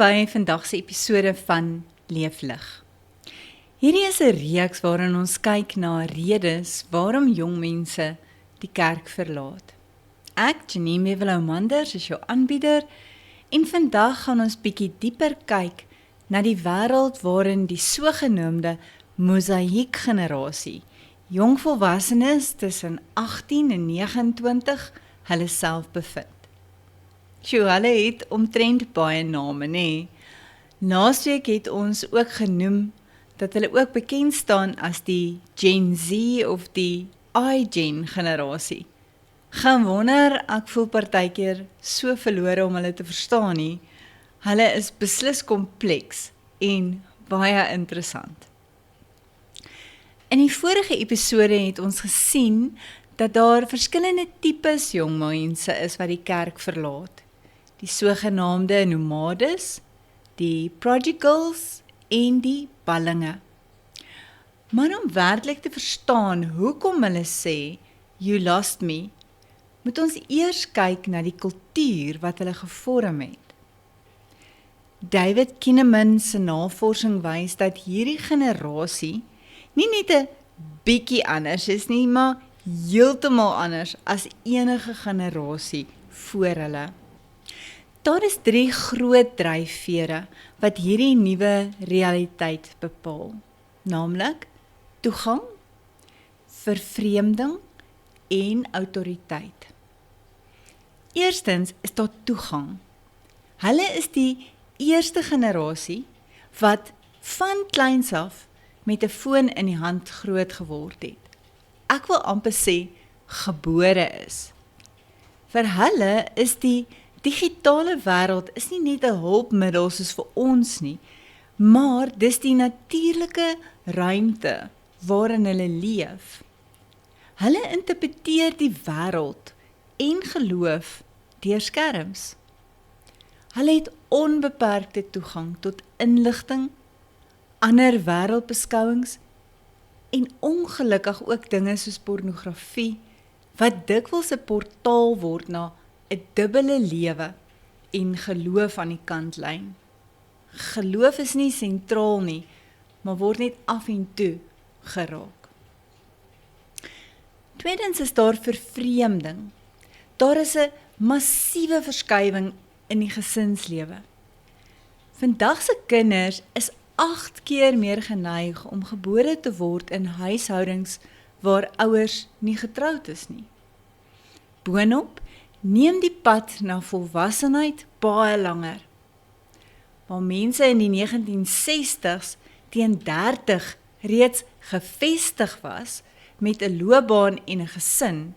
by vandag se episode van Leeflig. Hierdie is 'n reeks waarin ons kyk na redes waarom jong mense die kerk verlaat. Ek, Janine Mevelou-Manders, is jou aanbieder en vandag gaan ons bietjie dieper kyk na die wêreld waarin die sogenaamde mosaïekgenerasie, jong volwassenes tussen 18 en 29 hulle self bevind. Hulle het omtrent baie name, nê? Laasweek het ons ook genoem dat hulle ook bekend staan as die Gen Z of die iGen generasie. Geen wonder, ek voel partykeer so verlore om hulle te verstaan nie. Hulle is beslis kompleks en baie interessant. In die vorige episode het ons gesien dat daar verskillende tipes jong mense is wat die kerk verlaat. Die sogenaamde nomades, die prodigals en die ballinge. Maar om werklik te verstaan hoekom hulle sê, "You lost me", moet ons eers kyk na die kultuur wat hulle gevorm het. David Kinnaman se navorsing wys dat hierdie generasie nie net 'n bietjie anders is nie, maar heeltemal anders as enige generasie voor hulle. Daar is 3 groot dryfvere wat hierdie nuwe realiteit bepaal, naamlik toegang, vervreemding en autoriteit. Eerstens is daar toegang. Hulle is die eerste generasie wat van kleins af met 'n foon in die hand groot geword het. Ek wil amper sê gebore is. Vir hulle is die digitale wêreld is nie net 'n hulpmiddel soos vir ons nie, maar dis die natuurlike ruimte waarin hulle leef. Hulle interpreteer die wêreld en geloof deur skerms. Hulle het onbeperkte toegang tot inligting, ander wêreldbeskouings en ongelukkig ook dinge soos pornografie, wat dikwels 'n portaal word na 'n dubbele lewe en geloof aan die kantlyn. Geloof is nie sentraal nie, maar word net af en toe geraak. Tweedens is daar vervreemding. Daar is 'n massiewe verskywing in die gesinslewe. Vandag se kinders is 8 keer meer geneig om gebore te word in huishoudings waar ouers nie getroud is nie. Boonop neem die pad na volwassenheid baie langer. Waar mense in die 1960s teen 30 reeds gevestig was met 'n loopbaan en 'n gesin,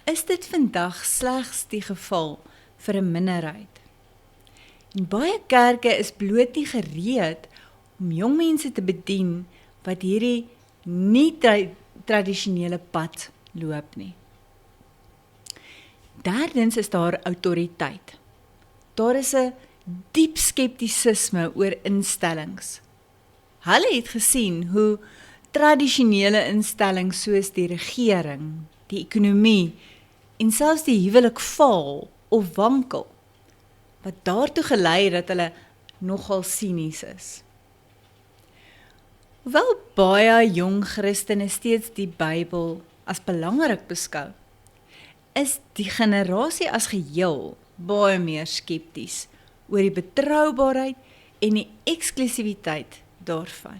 is dit vandag slegs die geval vir 'n minderheid. En baie kerke is bloot nie gereed om jong mense te bedien wat hierdie nie tradisionele pad loop nie. Derdens is daar autoriteit. Daar is 'n diep skeptisisme oor instellings. Hulle het gesien hoe tradisionele instellings soos die regering, die ekonomie en selfs die huwelik faal of wankel, wat daartoe gelei het dat hulle nogal sinies is. Hoewel baie jong Christene steeds die Bybel as belangrik beskou, is die generasie as geheel baie meer skepties oor die betroubaarheid en die eksklusiwiteit daarvan.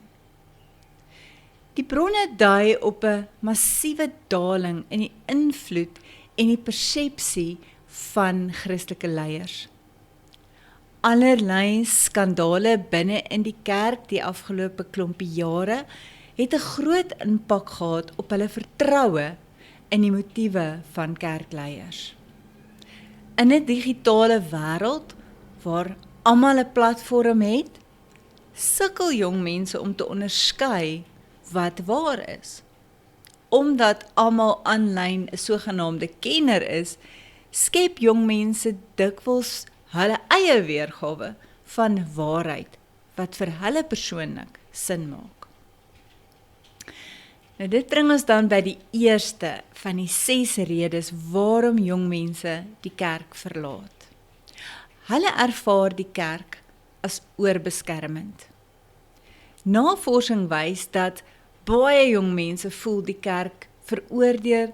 Die bronne dui op 'n massiewe daling in die invloed en die persepsie van Christelike leiers. Allerlei skandale binne in die kerk die afgelope klompie jare het 'n groot impak gehad op hulle vertroue in die motiewe van kerkleiers. In 'n digitale wêreld waar almal 'n platform het, sukkel jong mense om te onderskei wat waar is. Omdat almal aanlyn 'n sogenaamde kenner is, skep jong mense dikwels hulle eie weergawe van waarheid wat vir hulle persoonlik sin maak. Nou dit bring ons dan by die eerste van die 6 redes waarom jong mense die kerk verlaat. Hulle ervaar die kerk as oorbeskermend. Navorsing wys dat baie jong mense voel die kerk veroordeel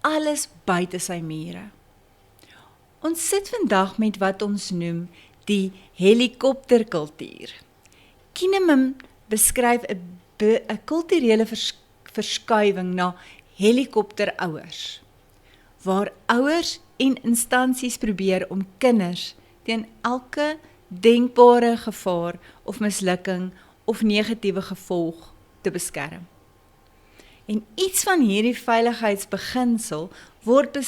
alles buite sy mure. Ons sit vandag met wat ons noem die helikopterkultuur. Kieneman beskryf 'n kulturele verskuiwing na helikopterouers, waar ouers en instansies probeer om kinders teen elke denkbare gevaar of mislukking of negatiewe gevolg te beskerm. En iets van hierdie veiligheidsbeginsel word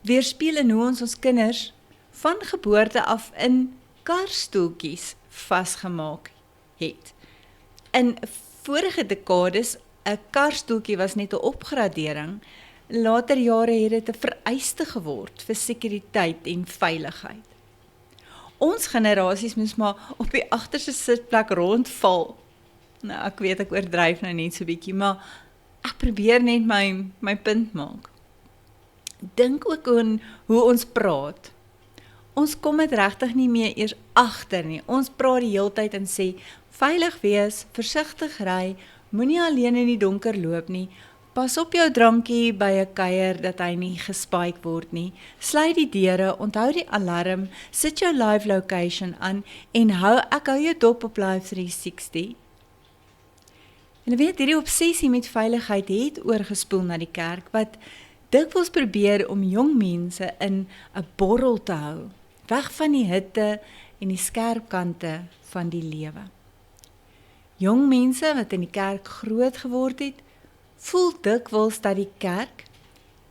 weerspieël in hoe ons kinders van geboorte af in karstoeltjies vasgemaak het. In vorige dekades, 'n karstoeltjie was net 'n opgradering. In later jare het dit 'n vereiste geword vir sekuriteit en veiligheid. Ons generasies moes maar op die agterste sitplek rondval. Nou, ek weet ek oordryf nou net so bietjie, maar ek probeer net my punt maak. Dink ook aan hoe ons praat. Ons kom dit regtig nie meer eers agter nie. Ons praat die heeltyd en sê, veilig wees, versigtig ry, moenie alleen in die donker loop nie, pas op jou drankie by 'n kuier dat hy nie gespike word nie, sluit die deure, onthou die alarm, sit jou live location aan en ek hou jou dop op Live 360. En weet, hierdie obsessie met veiligheid het oorgespoel na die kerk, wat dikwels probeer om jong mense in 'n borrel te hou, weg van die hitte en die skerp kante van die lewe. Jong mense wat in die kerk groot geword het, voel dikwels dat die kerk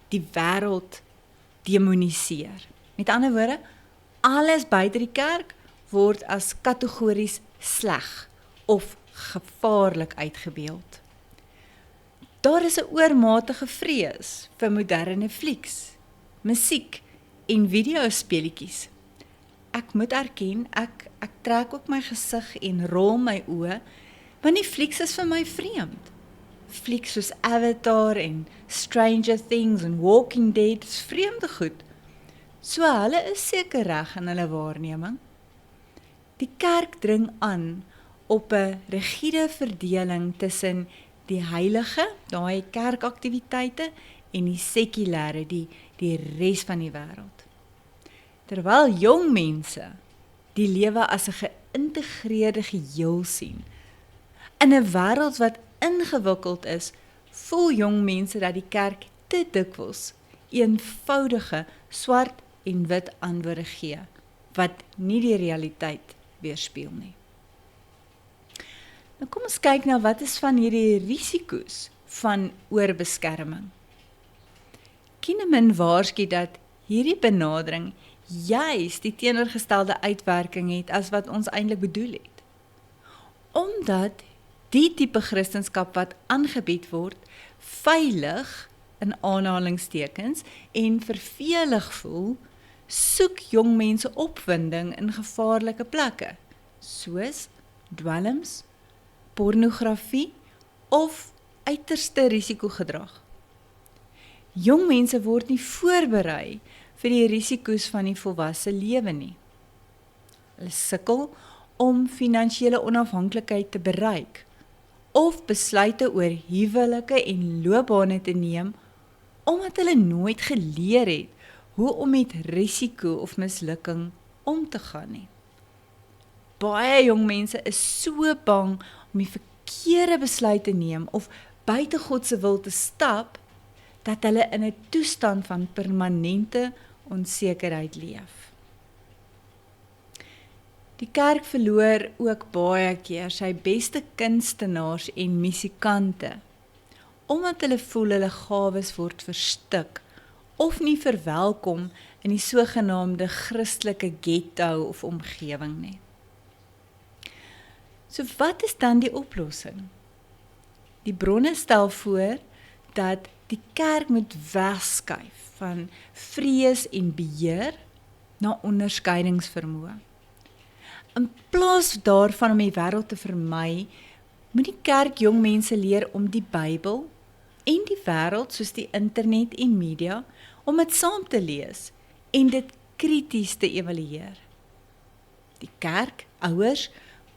die wêreld demoniseer. Met ander woorde, alles buite die kerk word as kategories sleg of gevaarlik uitgebeeld. Daar is 'n oormatige vrees vir moderne flieks, musiek en videospeletjies. Ek moet erken, ek trek ook my gesig en rol my oë, want die flieks is vir my vreemd. Flieks soos Avatar en Stranger Things en Walking Dead is vreemde goed. So hulle is seker reg in hulle waarneming. Die kerk dring aan op 'n rigiede verdeling tussen die heilige, daai kerkaktiwiteite, en die sekulêre, die res van die wêreld. Terwyl jong mense die lewe as 'n geïntegreerde geheel sien. In 'n wêreld wat ingewikkeld is, voel jong mense dat die kerk te dikwels eenvoudige swart en wit antwoorde gee, wat nie die realiteit weerspieël nie. Nou kom ons kyk na wat is van hierdie risiko's van oorbeskerming. Kieneman waarsku dat hierdie benadering juis die teenoorgestelde uitwerking het as wat ons eintlik bedoel het. Omdat die tipe Christendom wat aangebied word, veilig in aanhalingstekens en vervelig voel, soek jong mense opwinding in gevaarlike plekke, soos dwelms, pornografie of uiterste risikogedrag. Jong mense word nie voorberei vir die risiko's van die volwasse lewe nie. Hulle sukkel om finansiële onafhanklikheid te bereik of besluite oor huwelike en loopbane te neem omdat hulle nooit geleer het hoe om met risiko of mislukking om te gaan nie. Baie jong mense is so bang om die verkeerde besluit te neem of buite God se wil te stap, dat hulle in 'n toestand van permanente onsekerheid leef. Die kerk verloor ook baie keer sy beste kunstenaars en musikante, omdat hulle voel hulle gawes word verstik of nie verwelkom in die sogenaamde Christelike ghetto of omgewing nie. So wat is dan die oplossing? Die bronne stel voor dat die kerk moet wegskuif van vrees en beheer na onderskeidingsvermoë. In plaas daarvan om die wêreld te vermy, moet die kerk jong mense leer om die Bybel en die wêreld soos die internet en media, om dit saam te lees en dit krities te evalueer. Die kerk, ouers,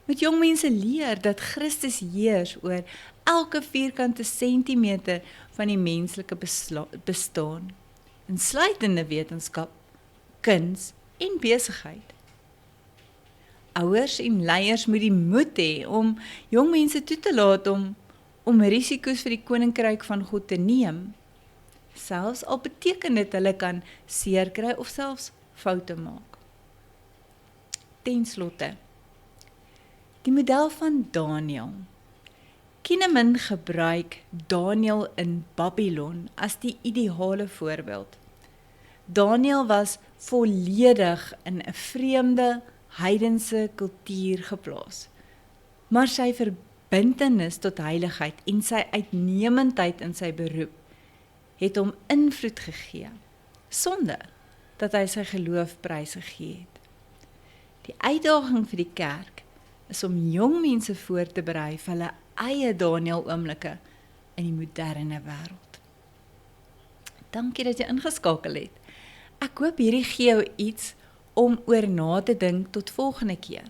moet jong mense leer dat Christus heers oor elke vierkante sentimeter van die menslike bestaan, insluitende wetenskap, kuns en besigheid. Ouers en leiers moet die moed hê om jong mense toe te laat om risiko's vir die koninkryk van God te neem, selfs al beteken dit hulle kan seer kry of selfs foute maak. Ten slotte, die model van Daniël. Kahneman gebruik Daniël in Babylon as die ideale voorbeeld. Daniël was volledig in 'n vreemde, heidense kultuur geplaas, maar sy verbintenis tot heiligheid en sy uitnemendheid in sy beroep het hom invloed gegee, sonder dat hy sy geloof prysgegee het. Die uitdaging vir die kerk is om jong mense voor te berei vir hulle eie Daniël oomblikke in die moderne wêreld. Dankie dat jy ingeskakel het. Ek hoop hierdie gee jou iets om oor na te dink tot volgende keer.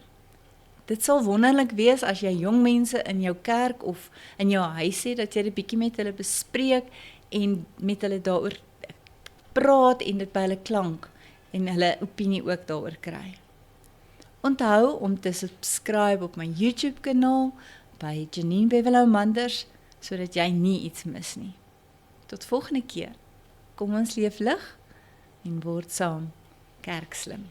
Dit sal wonderlik wees as jy jong mense in jou kerk of in jou huis het, dat jy dit bietjie met hulle bespreek en met hulle daaroor praat en dit by hulle klank en hulle opinie ook daaroor kry. Onthou om te subscribe op my YouTube kanaal by Janine Bevelou Manders, sodat jy nie iets mis nie. Tot volgende keer. Kom ons leef lig en word saam kerkslim.